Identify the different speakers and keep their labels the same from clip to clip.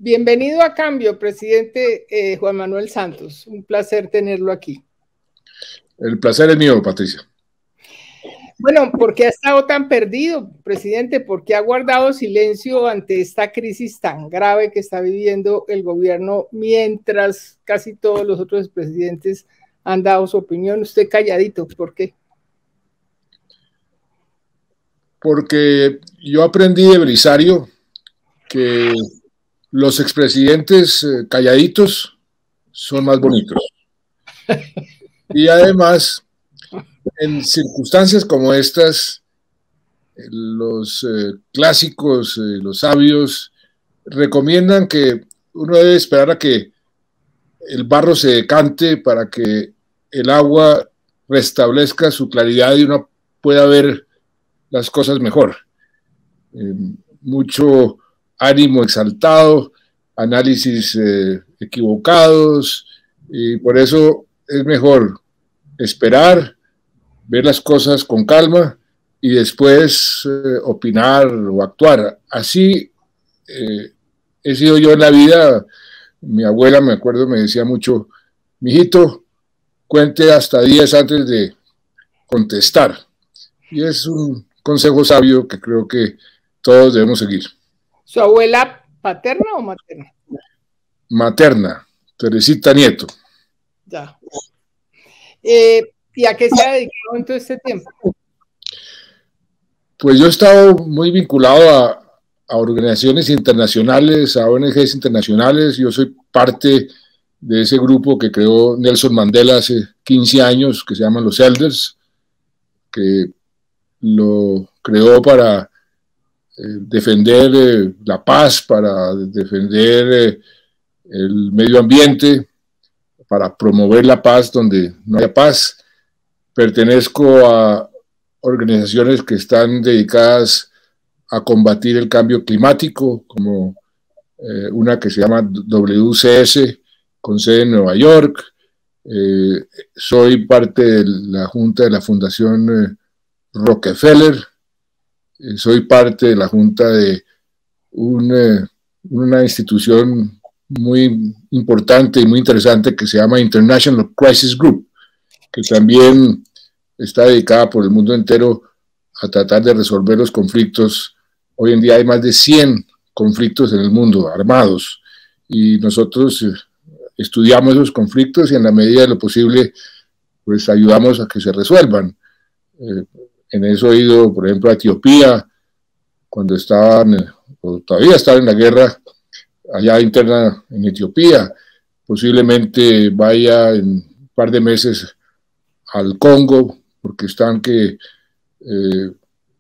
Speaker 1: Bienvenido a Cambio, presidente Juan Manuel Santos. Un placer tenerlo aquí.
Speaker 2: El placer es mío, Patricia.
Speaker 1: Bueno, ¿por qué ha estado tan perdido, presidente? ¿Por qué ha guardado silencio ante esta crisis tan grave que está viviendo el gobierno mientras casi todos los otros presidentes han dado su opinión? Usted calladito, ¿por qué?
Speaker 2: Porque yo aprendí de Belisario que los expresidentes calladitos son más bonitos. Y además, en circunstancias como estas, los clásicos, los sabios, recomiendan que uno debe esperar a que el barro se decante para que el agua restablezca su claridad y uno pueda ver las cosas mejor. Mucho ánimo exaltado, análisis equivocados, y por eso es mejor esperar, ver las cosas con calma y después opinar o actuar. Así he sido yo en la vida. Mi abuela, me acuerdo, me decía mucho: mijito, cuente hasta 10 antes de contestar. Y es un consejo sabio que creo que todos debemos seguir.
Speaker 1: ¿Su abuela paterna o materna?
Speaker 2: Materna, Teresita Nieto.
Speaker 1: Ya. ¿Y a qué se ha dedicado en todo este tiempo?
Speaker 2: Pues yo he estado muy vinculado a organizaciones internacionales, a ONGs internacionales. Yo soy parte de ese grupo que creó Nelson Mandela hace 15 años, que se llaman los Elders, que lo creó para defender la paz, para defender el medio ambiente, para promover la paz donde no haya paz. Pertenezco a organizaciones que están dedicadas a combatir el cambio climático, como una que se llama WCS, con sede en Nueva York. Soy parte de la junta de la Fundación Rockefeller. Soy parte de la junta de una institución muy importante y muy interesante que se llama International Crisis Group, que también está dedicada por el mundo entero a tratar de resolver los conflictos. Hoy en día hay más de 100 conflictos en el mundo armados, y nosotros estudiamos esos conflictos y en la medida de lo posible pues ayudamos a que se resuelvan. En eso he ido, por ejemplo, a Etiopía, cuando estaban, o todavía estaban en la guerra allá interna en Etiopía. Posiblemente vaya en un par de meses al Congo, porque están que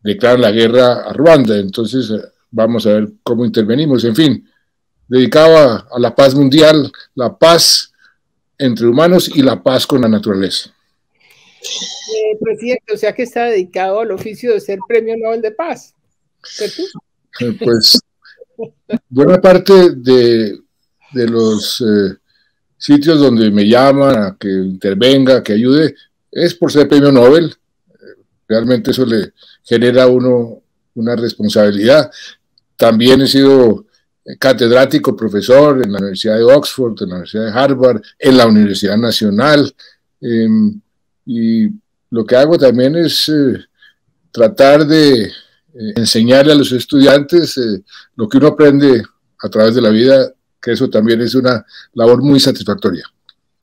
Speaker 2: declaran la guerra a Ruanda. Entonces vamos a ver cómo intervenimos. En fin, dedicado a la paz mundial, la paz entre humanos y la paz con la naturaleza.
Speaker 1: Presidente, o sea que está dedicado al oficio de ser Premio Nobel de Paz, ¿cierto?
Speaker 2: Pues buena parte de los sitios donde me llaman a que intervenga, que ayude, es por ser Premio Nobel. Realmente eso le genera a uno una responsabilidad. También he sido catedrático, profesor en la Universidad de Oxford, en la Universidad de Harvard, en la Universidad Nacional, y lo que hago también es tratar de enseñarle a los estudiantes lo que uno aprende a través de la vida, que eso también es una labor muy satisfactoria.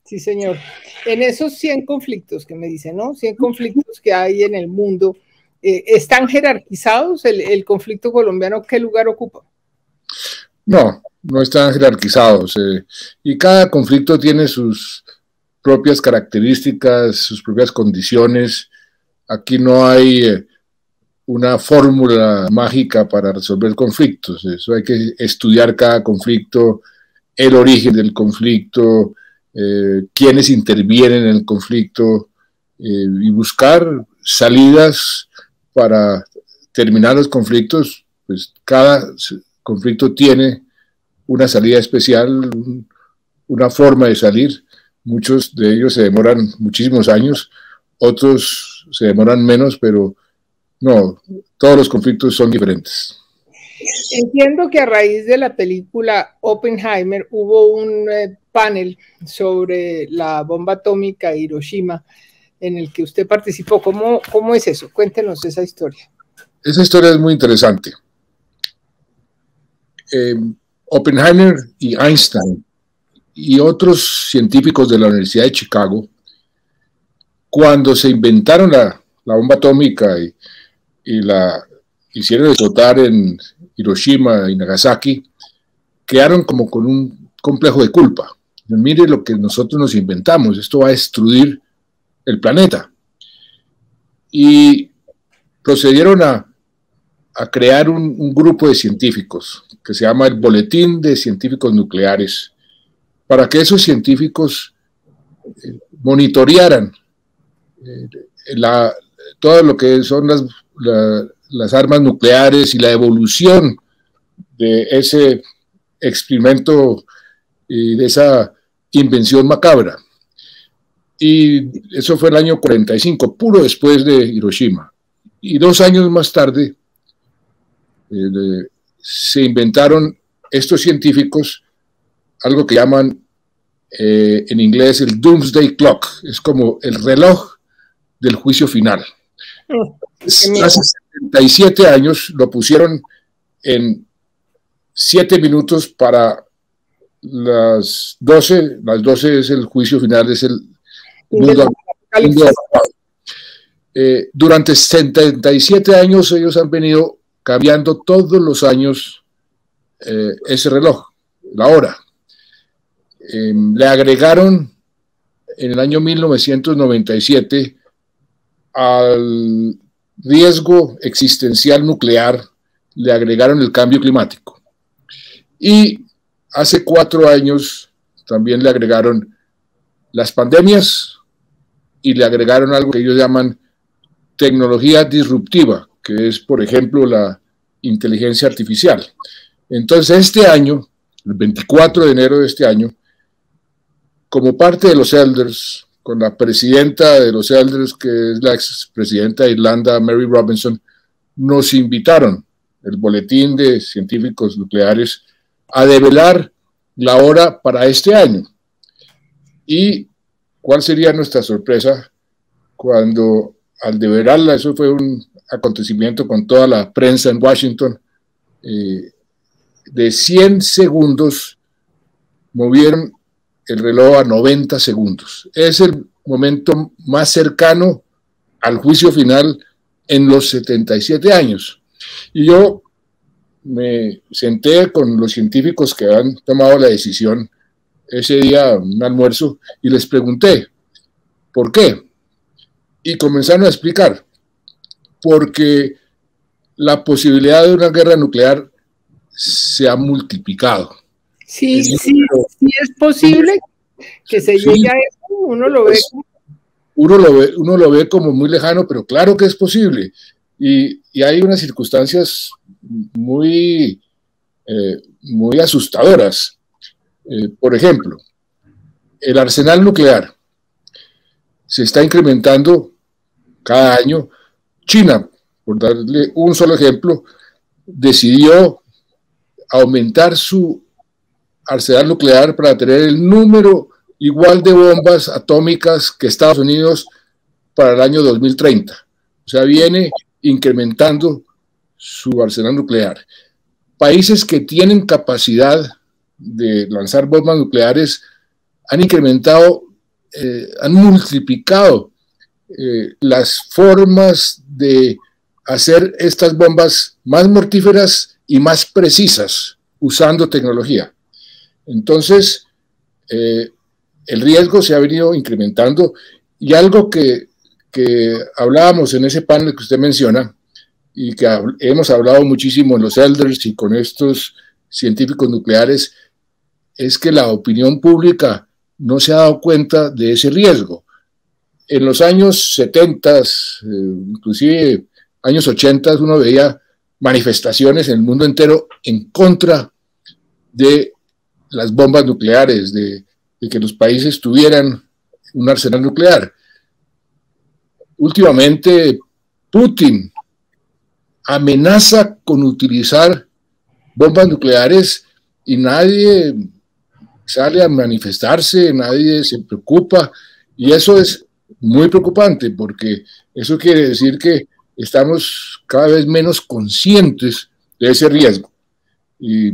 Speaker 1: Sí, señor. En esos 100 conflictos que me dicen, ¿no? 100 conflictos que hay en el mundo, ¿están jerarquizados? ¿El conflicto colombiano qué lugar ocupa?
Speaker 2: No, no están jerarquizados. Y cada conflicto tiene sus propias características, sus propias condiciones. Aquí no hay una fórmula mágica para resolver conflictos. Eso hay que estudiar cada conflicto, el origen del conflicto, quiénes intervienen en el conflicto, y buscar salidas para terminar los conflictos. Pues cada conflicto tiene una salida especial, una forma de salir. Muchos de ellos se demoran muchísimos años, otros se demoran menos, pero no, todos los conflictos son diferentes.
Speaker 1: Entiendo que a raíz de la película Oppenheimer hubo un panel sobre la bomba atómica de Hiroshima en el que usted participó. ¿Cómo es eso? Cuéntenos esa historia.
Speaker 2: Esa historia es muy interesante. Oppenheimer y Einstein y otros científicos de la Universidad de Chicago, cuando se inventaron la bomba atómica y la hicieron explotar en Hiroshima y Nagasaki, quedaron como con un complejo de culpa. Mire lo que nosotros nos inventamos, esto va a destruir el planeta. Y procedieron a crear un grupo de científicos que se llama el Boletín de Científicos Nucleares, para que esos científicos monitorearan todo lo que son las armas nucleares y la evolución de ese experimento y de esa invención macabra. Y eso fue el año 45, puro después de Hiroshima. Y 2 años más tarde se inventaron estos científicos algo que llaman en inglés el Doomsday Clock, es como el reloj del juicio final. Hace 77 años lo pusieron en 7 minutos para las 12. Las 12 es el juicio final, es el mundo. Durante 77 años ellos han venido cambiando todos los años ese reloj, la hora. Le agregaron en el año 1997 al riesgo existencial nuclear, le agregaron el cambio climático. Y hace 4 años también le agregaron las pandemias y le agregaron algo que ellos llaman tecnología disruptiva, que es, por ejemplo, la inteligencia artificial. Entonces, este año, el 24 de enero de este año, como parte de los Elders, con la presidenta de los Elders, que es la expresidenta de Irlanda, Mary Robinson, nos invitaron, el Boletín de Científicos Nucleares, a develar la hora para este año. ¿Y cuál sería nuestra sorpresa cuando al develarla, eso fue un acontecimiento con toda la prensa en Washington, de 100 segundos movieron el reloj a 90 segundos. Es el momento más cercano al juicio final en los 77 años. Y yo me senté con los científicos que han tomado la decisión ese día, un almuerzo, y les pregunté, ¿por qué? Y comenzaron a explicar, porque la posibilidad de una guerra nuclear se ha multiplicado.
Speaker 1: Sí es posible que se llegue a eso, uno lo ve.
Speaker 2: Uno lo ve como muy lejano, pero claro que es posible. Y hay unas circunstancias muy asustadoras. Por ejemplo, el arsenal nuclear se está incrementando cada año. China, por darle un solo ejemplo, decidió aumentar su arsenal nuclear para tener el número igual de bombas atómicas que Estados Unidos para el año 2030. O sea, viene incrementando su arsenal nuclear. Países que tienen capacidad de lanzar bombas nucleares han incrementado, han multiplicado las formas de hacer estas bombas más mortíferas y más precisas usando tecnología. Entonces, el riesgo se ha venido incrementando y algo que hablábamos en ese panel que usted menciona y que hemos hablado muchísimo en los Elders y con estos científicos nucleares, es que la opinión pública no se ha dado cuenta de ese riesgo. En los años 70, inclusive años 80, uno veía manifestaciones en el mundo entero en contra de las bombas nucleares, de que los países tuvieran un arsenal nuclear. Últimamente, Putin amenaza con utilizar bombas nucleares y nadie sale a manifestarse, nadie se preocupa, y eso es muy preocupante porque eso quiere decir que estamos cada vez menos conscientes de ese riesgo. Y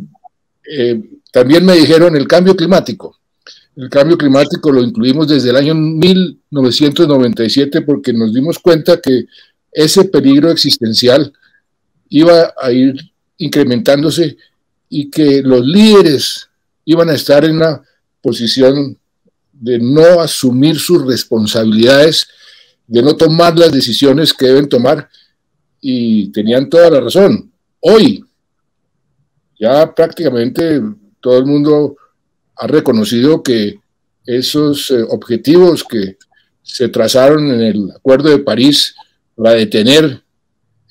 Speaker 2: también me dijeron el cambio climático. El cambio climático lo incluimos desde el año 1997 porque nos dimos cuenta que ese peligro existencial iba a ir incrementándose y que los líderes iban a estar en una posición de no asumir sus responsabilidades, de no tomar las decisiones que deben tomar, y tenían toda la razón. Hoy ya prácticamente todo el mundo ha reconocido que esos objetivos que se trazaron en el Acuerdo de París para detener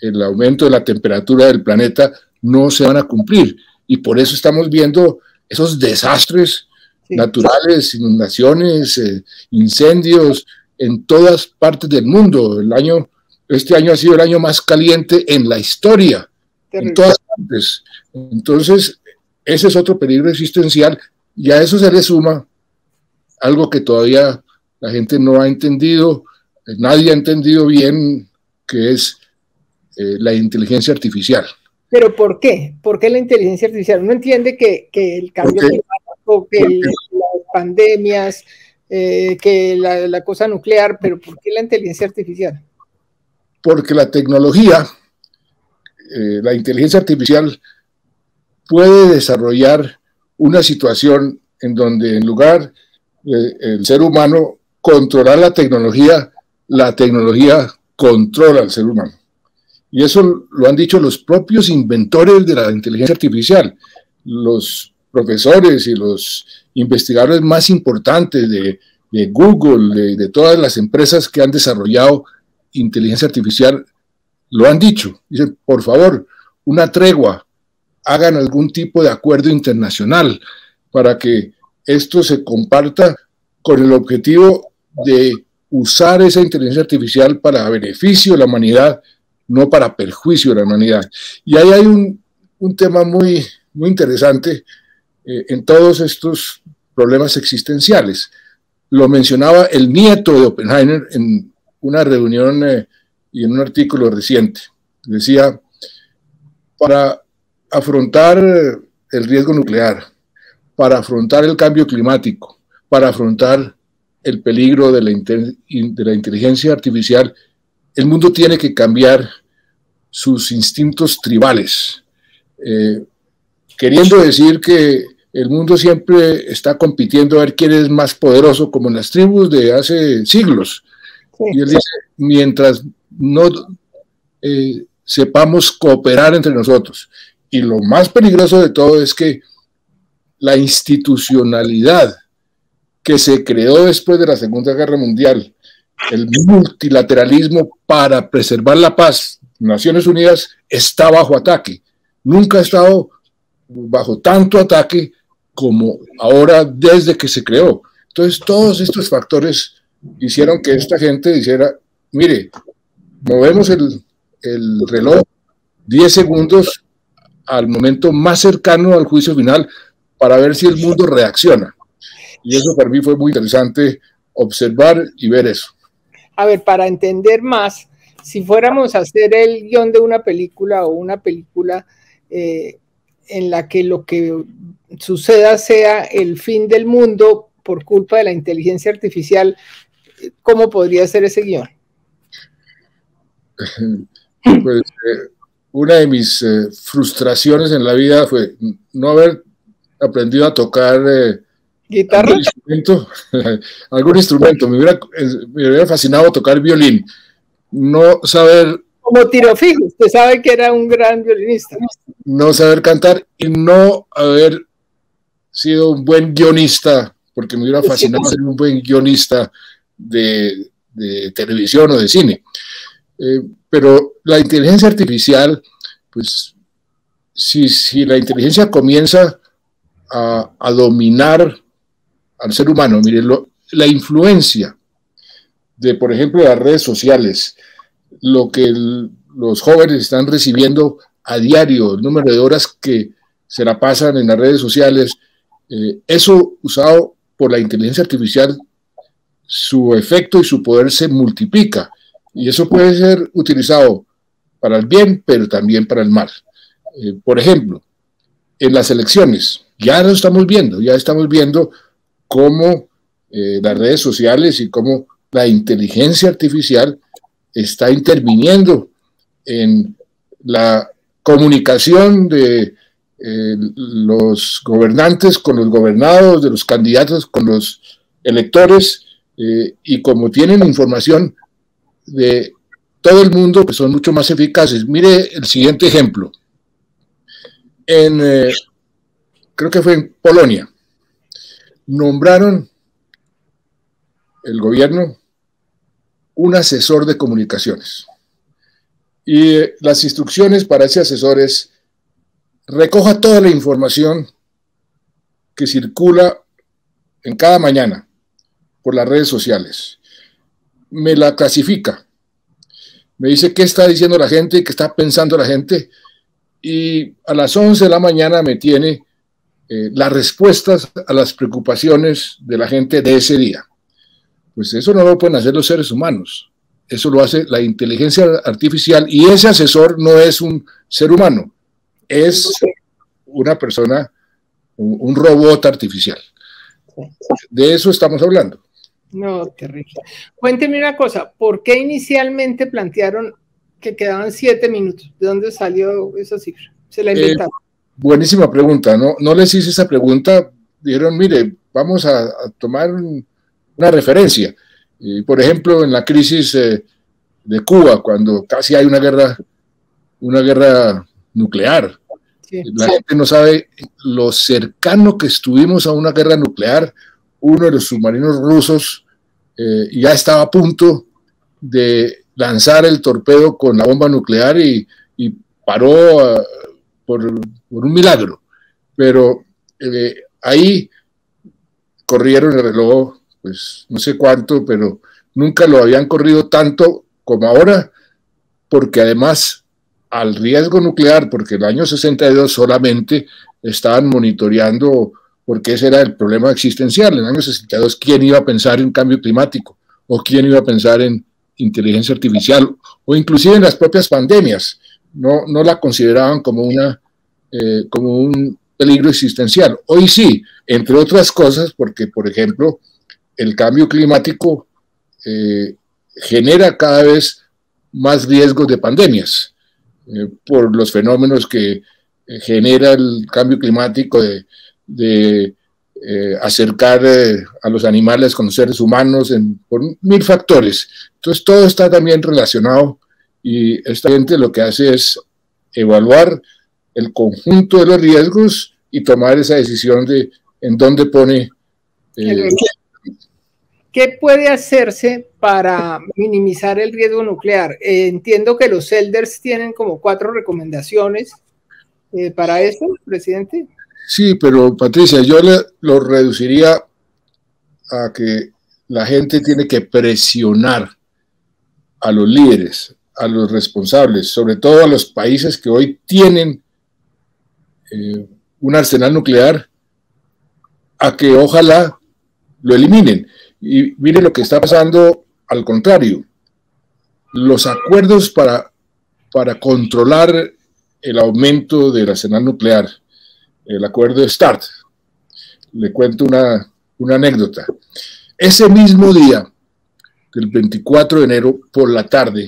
Speaker 2: el aumento de la temperatura del planeta no se van a cumplir, y por eso estamos viendo esos desastres naturales, inundaciones, incendios en todas partes del mundo. Este año ha sido el año más caliente en la historia, en todas partes. Entonces, ese es otro peligro existencial, y a eso se le suma algo que todavía la gente no ha entendido, nadie ha entendido bien, que es la inteligencia artificial.
Speaker 1: ¿Pero por qué? ¿Por qué la inteligencia artificial? Uno entiende que el cambio climático, que las pandemias, que la cosa nuclear, pero ¿por qué la inteligencia artificial?
Speaker 2: Porque la tecnología, la inteligencia artificial puede desarrollar una situación en donde en lugar del ser humano controlar la tecnología controla al ser humano. Y eso lo han dicho los propios inventores de la inteligencia artificial, los profesores y los investigadores más importantes de Google, de todas las empresas que han desarrollado inteligencia artificial, lo han dicho. Dicen, por favor, una tregua, hagan algún tipo de acuerdo internacional para que esto se comparta con el objetivo de usar esa inteligencia artificial para beneficio de la humanidad, no para perjuicio de la humanidad. Y ahí hay un tema muy, muy interesante en todos estos problemas existenciales. Lo mencionaba el nieto de Oppenheimer en una reunión y en un artículo reciente. Decía, para afrontar el riesgo nuclear, para afrontar el cambio climático, para afrontar el peligro de la inteligencia artificial, el mundo tiene que cambiar sus instintos tribales, queriendo decir que el mundo siempre está compitiendo a ver quién es más poderoso, como en las tribus de hace siglos. Y él dice, mientras no sepamos cooperar entre nosotros, y lo más peligroso de todo es que la institucionalidad que se creó después de la Segunda Guerra Mundial, el multilateralismo para preservar la paz, Naciones Unidas, está bajo ataque. Nunca ha estado bajo tanto ataque como ahora desde que se creó. Entonces, todos estos factores hicieron que esta gente dijera, mire, movemos el reloj 10 segundos al momento más cercano al juicio final para ver si el mundo reacciona. Y eso para mí fue muy interesante observar y ver eso.
Speaker 1: A ver, para entender más, si fuéramos a hacer el guión de una película o una película en la que lo que suceda sea el fin del mundo por culpa de la inteligencia artificial, ¿cómo podría ser ese guión?
Speaker 2: Pues una de mis frustraciones en la vida fue no haber aprendido a tocar
Speaker 1: ¿guitarra?
Speaker 2: Algún instrumento. Me hubiera fascinado tocar violín. No saber...
Speaker 1: Como tiro fijo, usted sabe que era un gran violinista.
Speaker 2: No saber cantar y no haber sido un buen guionista, porque me hubiera fascinado ser un buen guionista de televisión o de cine. Pero la inteligencia artificial, pues, si la inteligencia comienza a dominar al ser humano, mire, la influencia de, por ejemplo, las redes sociales, lo que los jóvenes están recibiendo a diario, el número de horas que se la pasan en las redes sociales. Eso usado por la inteligencia artificial, su efecto y su poder se multiplica, y eso puede ser utilizado para el bien, pero también para el mal. Por ejemplo, en las elecciones, ya estamos viendo cómo las redes sociales y cómo la inteligencia artificial está interviniendo en la comunicación de los gobernantes con los gobernados, de los candidatos con los electores, y como tienen información de todo el mundo, pues son mucho más eficaces. Mire el siguiente ejemplo. Creo que fue en Polonia, nombraron el gobierno un asesor de comunicaciones, y las instrucciones para ese asesor es: recoja toda la información que circula en cada mañana por las redes sociales, me la clasifica, me dice qué está diciendo la gente, qué está pensando la gente, y a las 11 de la mañana me tiene las respuestas a las preocupaciones de la gente de ese día. Pues eso no lo pueden hacer los seres humanos, eso lo hace la inteligencia artificial, y ese asesor no es un ser humano, es una persona, un robot artificial. De eso estamos hablando.
Speaker 1: No, terrible. Cuénteme una cosa, ¿por qué inicialmente plantearon que quedaban 7 minutos? ¿De dónde salió esa cifra? ¿Se la inventaron?
Speaker 2: Buenísima pregunta, no les hice esa pregunta, dijeron, mire, vamos a tomar una referencia. Por ejemplo, en la crisis de Cuba, cuando casi hay una guerra nuclear, sí, la gente no sabe lo cercano que estuvimos a una guerra nuclear. Uno de los submarinos rusos ya estaba a punto de lanzar el torpedo con la bomba nuclear y paró por un milagro, pero ahí corrieron el reloj, pues no sé cuánto, pero nunca lo habían corrido tanto como ahora, porque además al riesgo nuclear, porque el año 62 solamente estaban monitoreando, porque ese era el problema existencial. En el año 62, ¿quién iba a pensar en cambio climático? ¿O quién iba a pensar en inteligencia artificial? O inclusive en las propias pandemias. No la consideraban como un peligro existencial. Hoy sí, entre otras cosas, porque, por ejemplo, el cambio climático genera cada vez más riesgos de pandemias, por los fenómenos que genera el cambio climático de acercar a los animales con los seres humanos por 1000 factores. Entonces todo está también relacionado, y esta gente lo que hace es evaluar el conjunto de los riesgos y tomar esa decisión de en dónde pone.
Speaker 1: ¿Qué puede hacerse para minimizar el riesgo nuclear? Entiendo que los elders tienen como 4 recomendaciones para eso, presidente.
Speaker 2: Sí, pero Patricia, yo lo reduciría a que la gente tiene que presionar a los líderes, a los responsables, sobre todo a los países que hoy tienen un arsenal nuclear, a que ojalá lo eliminen. Y mire lo que está pasando al contrario. Los acuerdos para controlar el aumento del arsenal nuclear, el acuerdo de START, le cuento una anécdota. Ese mismo día, el 24 de enero, por la tarde,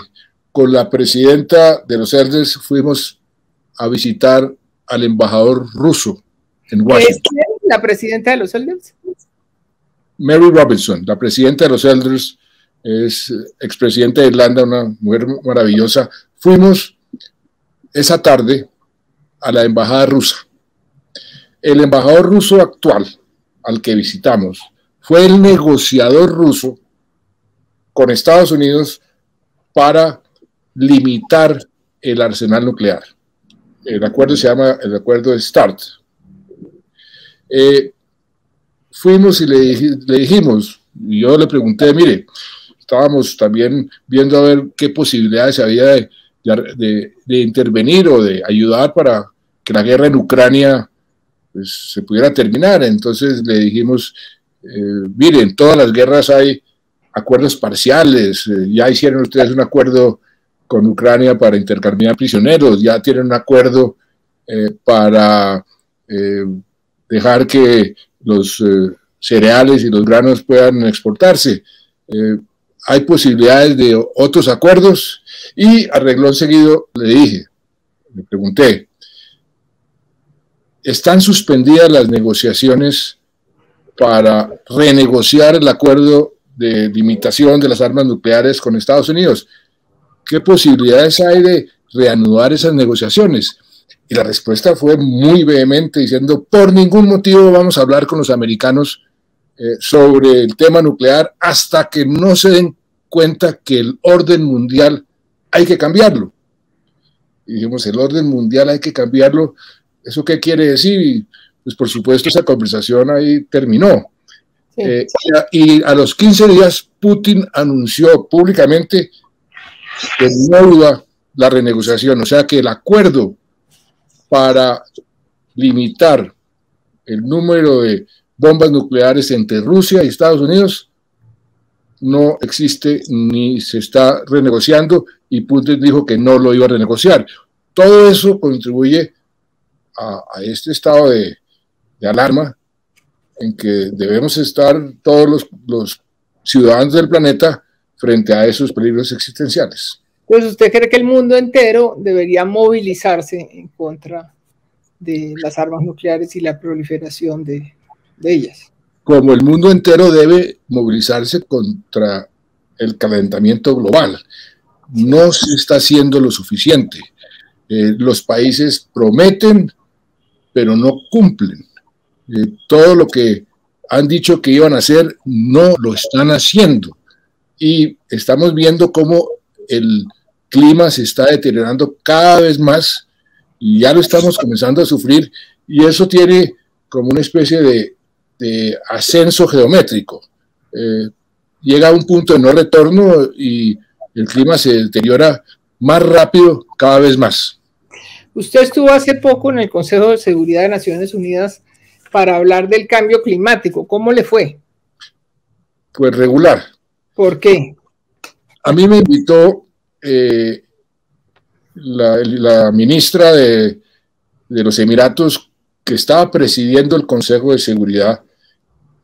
Speaker 2: con la presidenta de los elders fuimos a visitar al embajador ruso en Washington.
Speaker 1: ¿Es la presidenta de los elders?
Speaker 2: Mary Robinson, la presidenta de los elders, es expresidenta de Irlanda, una mujer maravillosa. Fuimos esa tarde a la embajada rusa. El embajador ruso actual, al que visitamos, fue el negociador ruso con Estados Unidos para limitar el arsenal nuclear. El acuerdo se llama el acuerdo de START. Fuimos y le dijimos, y yo le pregunté, mire, estábamos también viendo a ver qué posibilidades había de intervenir o de ayudar para la guerra en Ucrania pues, se pudiera terminar. Entonces le dijimos, miren, todas las guerras hay acuerdos parciales, ya hicieron ustedes un acuerdo con Ucrania para intercambiar prisioneros, ya tienen un acuerdo para dejar que los cereales y los granos puedan exportarse. Hay posibilidades de otros acuerdos y a renglón seguido le pregunté, ¿están suspendidas las negociaciones para renegociar el acuerdo de limitación de las armas nucleares con Estados Unidos? ¿Qué posibilidades hay de reanudar esas negociaciones? Y la respuesta fue muy vehemente, diciendo, por ningún motivo vamos a hablar con los americanos sobre el tema nuclear hasta que no se den cuenta que el orden mundial hay que cambiarlo. Y dijimos, el orden mundial hay que cambiarlo, ¿eso qué quiere decir? Y pues por supuesto esa conversación ahí terminó. Sí. Y a los 15 días Putin anunció públicamente que no iba la renegociación, o sea que el acuerdo para limitar el número de bombas nucleares entre Rusia y Estados Unidos no existe ni se está renegociando, y Putin dijo que no lo iba a renegociar. Todo eso contribuye a este estado de alarma en que debemos estar todos los ciudadanos del planeta frente a esos peligros existenciales.
Speaker 1: Entonces, ¿usted cree que el mundo entero debería movilizarse en contra de las armas nucleares y la proliferación de ellas?
Speaker 2: Como el mundo entero debe movilizarse contra el calentamiento global. No se está haciendo lo suficiente. Los países prometen, pero no cumplen. Todo lo que han dicho que iban a hacer, no lo están haciendo. Y estamos viendo cómo el clima se está deteriorando cada vez más y ya lo estamos comenzando a sufrir, y eso tiene como una especie de ascenso geométrico. Llega a un punto de no retorno y el clima se deteriora más rápido cada vez más.
Speaker 1: Usted estuvo hace poco en el Consejo de Seguridad de Naciones Unidas para hablar del cambio climático. ¿Cómo le fue?
Speaker 2: Pues regular.
Speaker 1: ¿Por qué?
Speaker 2: A mí me invitó la ministra de los Emiratos, que estaba presidiendo el Consejo de Seguridad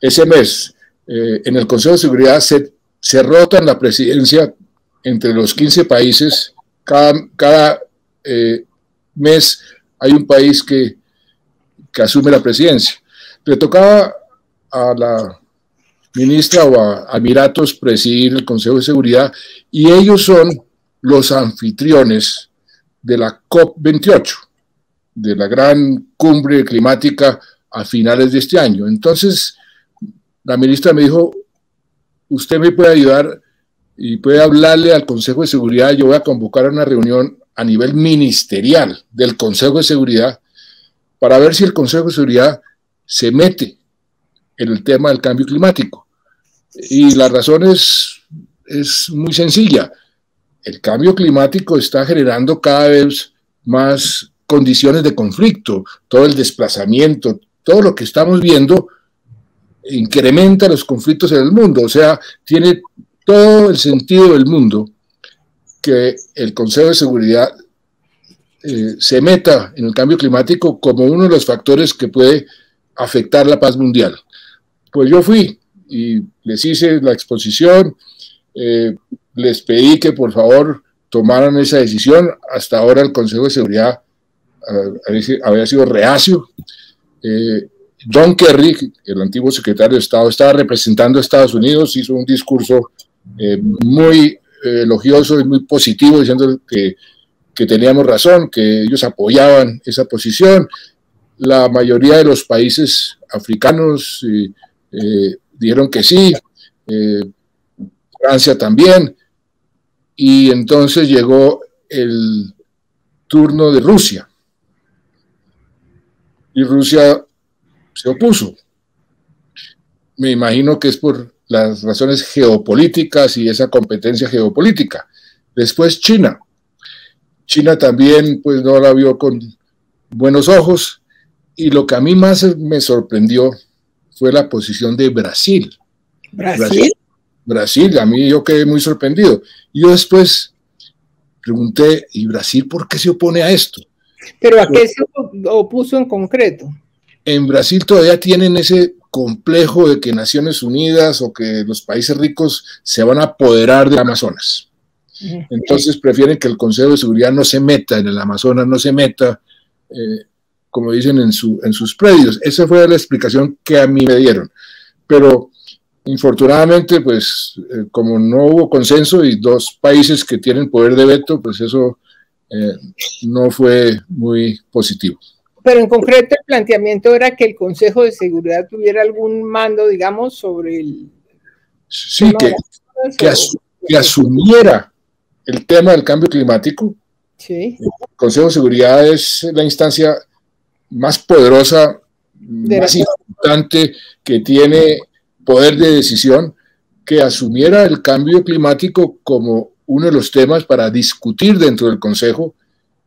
Speaker 2: ese mes. En el Consejo de Seguridad se rotan la presidencia entre los 15 países. Cada mes hay un país que asume la presidencia. Le tocaba a la ministra o a Emiratos presidir el Consejo de Seguridad, y ellos son los anfitriones de la COP28, de la gran cumbre climática a finales de este año. Entonces, la ministra me dijo, usted me puede ayudar y puede hablarle al Consejo de Seguridad. Yo voy a convocar una reunión a nivel ministerial del Consejo de Seguridad para ver si el Consejo de Seguridad se mete en el tema del cambio climático. Y la razón es muy sencilla. El cambio climático está generando cada vez más condiciones de conflicto. Todo el desplazamiento, todo lo que estamos viendo incrementa los conflictos en el mundo. O sea, tiene todo el sentido del mundo que el Consejo de Seguridad se meta en el cambio climático como uno de los factores que puede afectar la paz mundial. Pues yo fui y les hice la exposición, les pedí que por favor tomaran esa decisión. Hasta ahora el Consejo de Seguridad había sido reacio. John Kerry, el antiguo secretario de Estado, estaba representando a Estados Unidos, hizo un discurso muy elogioso y muy positivo, diciendo que teníamos razón, que ellos apoyaban esa posición. La mayoría de los países africanos dijeron que sí, Francia también, y entonces llegó el turno de Rusia, y Rusia se opuso. Me imagino que es por las razones geopolíticas y esa competencia geopolítica. Después China también pues no la vio con buenos ojos, y lo que a mí más me sorprendió fue la posición de Brasil. Brasil, a mí yo quedé muy sorprendido. Y yo después pregunté, ¿y Brasil por qué se opone a esto?
Speaker 1: ¿Pero a qué se opuso en concreto?
Speaker 2: En Brasil todavía tienen ese complejo de que Naciones Unidas o que los países ricos se van a apoderar del Amazonas. Entonces prefieren que el Consejo de Seguridad no se meta en el Amazonas, no se meta, como dicen en sus predios. Esa fue la explicación que a mí me dieron. Pero infortunadamente, pues, como no hubo consenso y dos países que tienen poder de veto, pues eso no fue muy positivo.
Speaker 1: Pero en concreto el planteamiento era que el Consejo de Seguridad tuviera algún mando, digamos, sobre el...
Speaker 2: Sí, que asumiera el tema del cambio climático.
Speaker 1: Sí.
Speaker 2: El Consejo de Seguridad es la instancia más poderosa, más importante, que tiene poder de decisión, que asumiera el cambio climático como uno de los temas para discutir dentro del Consejo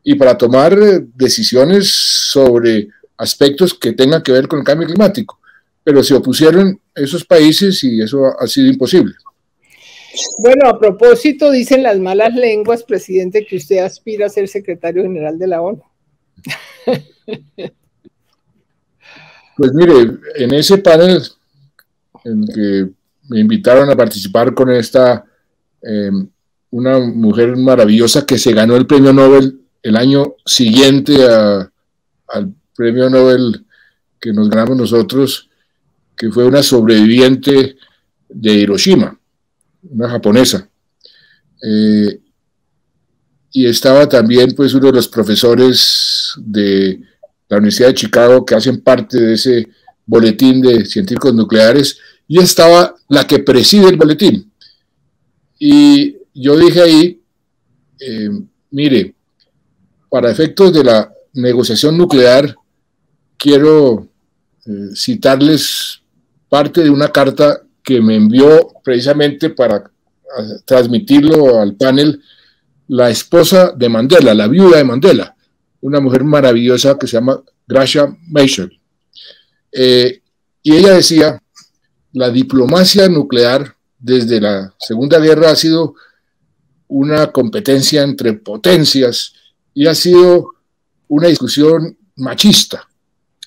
Speaker 2: y para tomar decisiones sobre aspectos que tengan que ver con el cambio climático. Pero se opusieron esos países y eso ha sido imposible.
Speaker 1: Bueno, a propósito, dicen las malas lenguas, presidente, que usted aspira a ser secretario general de la ONU.
Speaker 2: Pues mire, en ese panel en que me invitaron a participar con una mujer maravillosa que se ganó el premio Nobel el año siguiente al premio Nobel que nos ganamos nosotros, que fue una sobreviviente de Hiroshima, una japonesa. Y estaba también pues uno de los profesores de la Universidad de Chicago que hacen parte de ese boletín de científicos nucleares, y estaba la que preside el boletín. Y yo dije ahí, mire, para efectos de la negociación nuclear, quiero citarles parte de una carta que me envió precisamente para transmitirlo al panel la esposa de Mandela, la viuda de Mandela, una mujer maravillosa que se llama Gracia Machel. Y ella decía, la diplomacia nuclear desde la Segunda Guerra ha sido una competencia entre potencias y ha sido una discusión machista.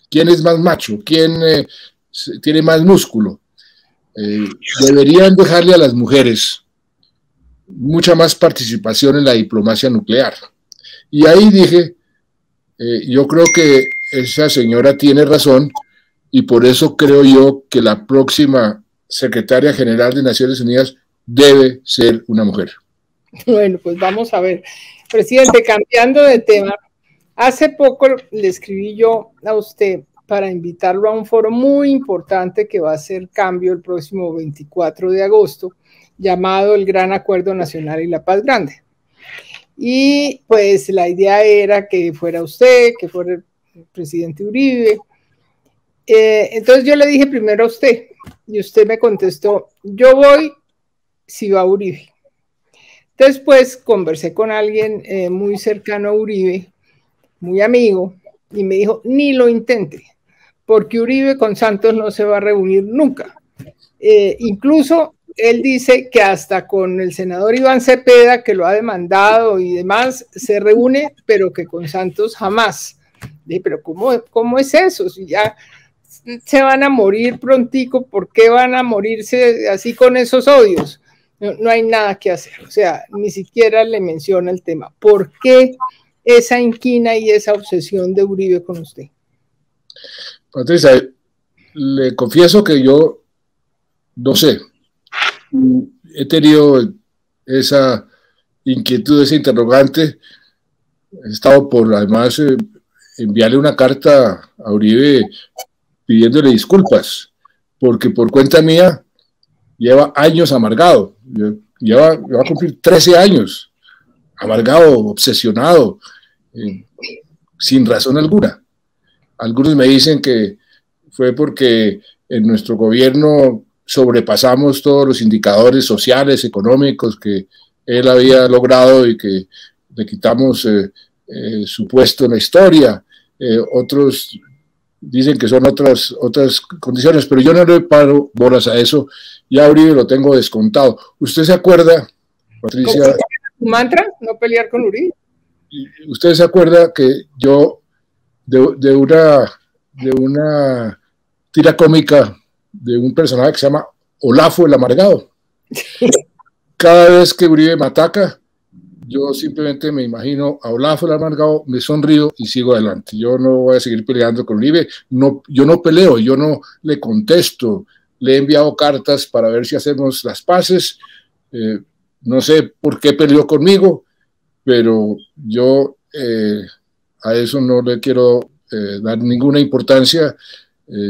Speaker 2: ¿Quién es más macho? ¿Quién tiene más músculo? Deberían dejarle a las mujeres mucha más participación en la diplomacia nuclear. Y ahí dije, yo creo que esa señora tiene razón, y por eso creo yo que la próxima secretaria general de Naciones Unidas debe ser una mujer.
Speaker 1: Bueno, pues vamos a ver. Presidente, cambiando de tema, hace poco le escribí yo a usted para invitarlo a un foro muy importante que va a hacer cambio el próximo 24 de agosto, llamado el Gran Acuerdo Nacional y la Paz Grande. Y pues la idea era que fuera usted, que fuera el presidente Uribe. Entonces yo le dije primero a usted, y usted me contestó, yo voy si va Uribe. Después conversé con alguien muy cercano a Uribe, muy amigo, y me dijo, ni lo intente, porque Uribe con Santos no se va a reunir nunca. Incluso él dice que hasta con el senador Iván Cepeda, que lo ha demandado y demás, se reúne, pero que con Santos jamás. Dije, pero ¿cómo es eso? Si ya se van a morir prontico, ¿por qué van a morirse así con esos odios? No hay nada que hacer, o sea, ni siquiera le menciona el tema. ¿Por qué esa inquina y esa obsesión de Uribe con usted?
Speaker 2: Patricia, le confieso que yo no sé, he tenido esa inquietud, ese interrogante. He estado por, además, enviarle una carta a Uribe pidiéndole disculpas, porque por cuenta mía lleva años amargado, va a cumplir 13 años, amargado, obsesionado, sin razón alguna. Algunos me dicen que fue porque en nuestro gobierno sobrepasamos todos los indicadores sociales, económicos que él había logrado y que le quitamos su puesto en la historia. otros dicen que son otras condiciones, pero yo no le paro bolas a eso. Ya Uribe lo tengo descontado. ¿Usted se acuerda, Patricia?
Speaker 1: ¿Cómo tu mantra? ¿No pelear con Uribe?
Speaker 2: ¿Usted se acuerda que yo, de una tira cómica de un personaje que se llama Olafo el Amargado? Cada vez que Uribe me ataca, yo simplemente me imagino a Olafo el Amargado, me sonrío y sigo adelante. Yo no voy a seguir peleando con Uribe. No, yo no peleo, yo no le contesto. Le he enviado cartas para ver si hacemos las paces. No sé por qué peleó conmigo, pero yo a eso no le quiero dar ninguna importancia.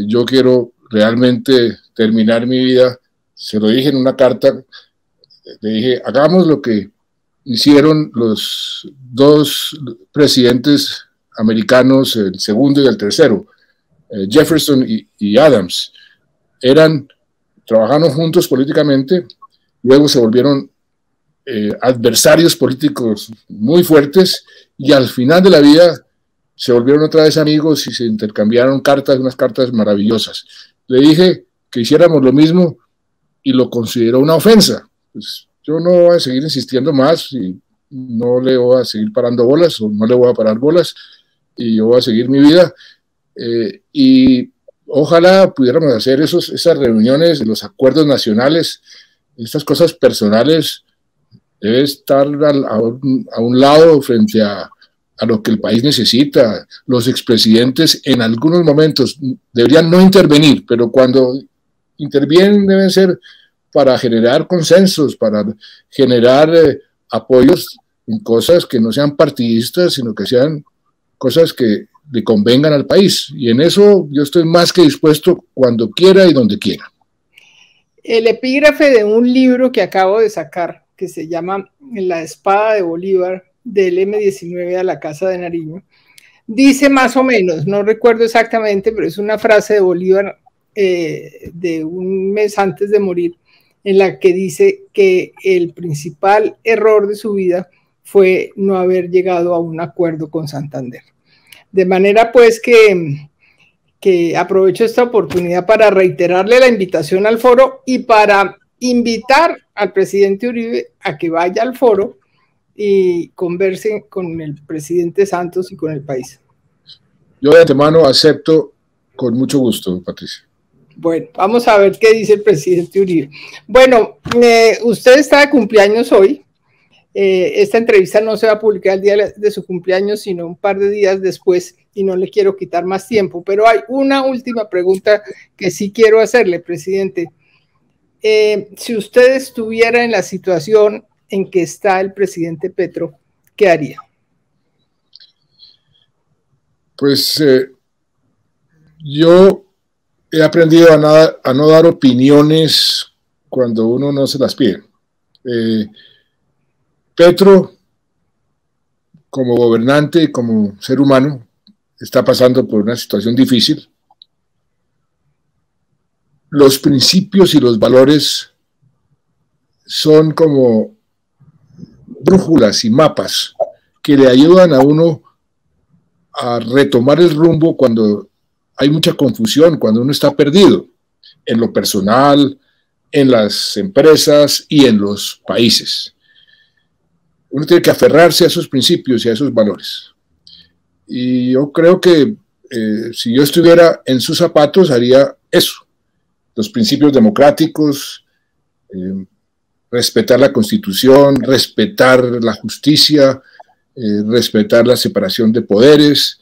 Speaker 2: Yo quiero realmente terminar mi vida. Se lo dije en una carta, le dije, hagamos lo que hicieron los dos presidentes americanos, el segundo y el tercero, Jefferson y Adams. Trabajaron juntos políticamente, luego se volvieron adversarios políticos muy fuertes y al final de la vida se volvieron otra vez amigos y se intercambiaron cartas, unas cartas maravillosas. Le dije que hiciéramos lo mismo y lo consideró una ofensa. Pues yo no voy a seguir insistiendo más y no le voy a seguir parando bolas, o no le voy a parar bolas, y yo voy a seguir mi vida. Y ojalá pudiéramos hacer esas reuniones, los acuerdos nacionales, estas cosas personales, debe estar a un lado frente a lo que el país necesita. Los expresidentes en algunos momentos deberían no intervenir, pero cuando intervienen deben ser para generar consensos, para generar apoyos en cosas que no sean partidistas, sino que sean cosas que le convengan al país. Y en eso yo estoy más que dispuesto cuando quiera y donde quiera.
Speaker 1: El epígrafe de un libro que acabo de sacar, que se llama La espada de Bolívar, del M-19 a la Casa de Nariño, dice más o menos, no recuerdo exactamente, pero es una frase de Bolívar de un mes antes de morir, en la que dice que el principal error de su vida fue no haber llegado a un acuerdo con Santander. De manera pues que aprovecho esta oportunidad para reiterarle la invitación al foro y para invitar al presidente Uribe a que vaya al foro y converse con el presidente Santos y con el país.
Speaker 2: Yo de antemano acepto con mucho gusto, Patricia.
Speaker 1: Bueno, vamos a ver qué dice el presidente Uribe. Bueno, usted está de cumpleaños hoy. Esta entrevista no se va a publicar el día de su cumpleaños, sino un par de días después, y no le quiero quitar más tiempo. Pero hay una última pregunta que sí quiero hacerle, presidente. Si usted estuviera en la situación en que está el presidente Petro, ¿qué haría?
Speaker 2: Pues yo he aprendido a no dar opiniones cuando uno no se las pide. Petro, como gobernante y como ser humano, está pasando por una situación difícil. Los principios y los valores son como brújulas y mapas que le ayudan a uno a retomar el rumbo cuando hay mucha confusión, cuando uno está perdido en lo personal, en las empresas y en los países. Uno tiene que aferrarse a esos principios y a esos valores. Y yo creo que si yo estuviera en sus zapatos haría eso. Los principios democráticos, respetar la Constitución, respetar la justicia, respetar la separación de poderes.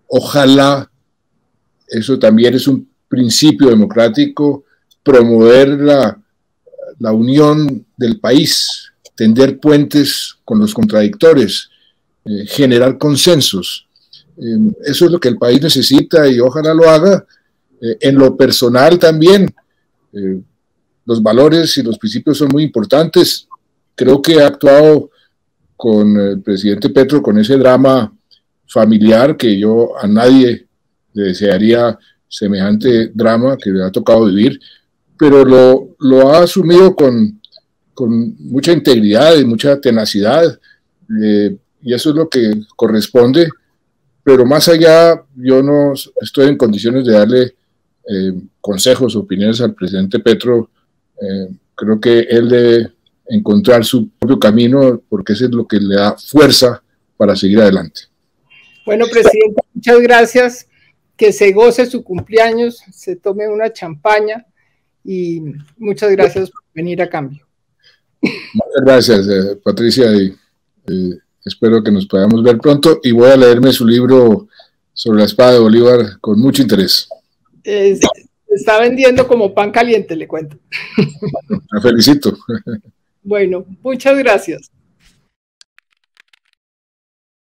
Speaker 2: Ojalá, eso también es un principio democrático, promover la unión del país, tender puentes con los contradictores, generar consensos. Eso es lo que el país necesita y ojalá lo haga. En lo personal también, los valores y los principios son muy importantes. Creo que he actuado con el presidente Petro con ese drama familiar que yo a nadie le desearía semejante drama que le ha tocado vivir, pero lo ha asumido con mucha integridad y mucha tenacidad, y eso es lo que corresponde pero más allá, yo no estoy en condiciones de darle consejos, opiniones al presidente Petro. Creo que él debe encontrar su propio camino, porque eso es lo que le da fuerza para seguir adelante.
Speaker 1: Bueno, presidente, muchas gracias. Que se goce su cumpleaños, se tome una champaña y muchas gracias por venir a Cambio.
Speaker 2: Muchas gracias, Patricia, y espero que nos podamos ver pronto, y voy a leerme su libro sobre la espada de Bolívar con mucho interés.
Speaker 1: Se está vendiendo como pan caliente, le cuento.
Speaker 2: La felicito.
Speaker 1: Bueno, muchas gracias.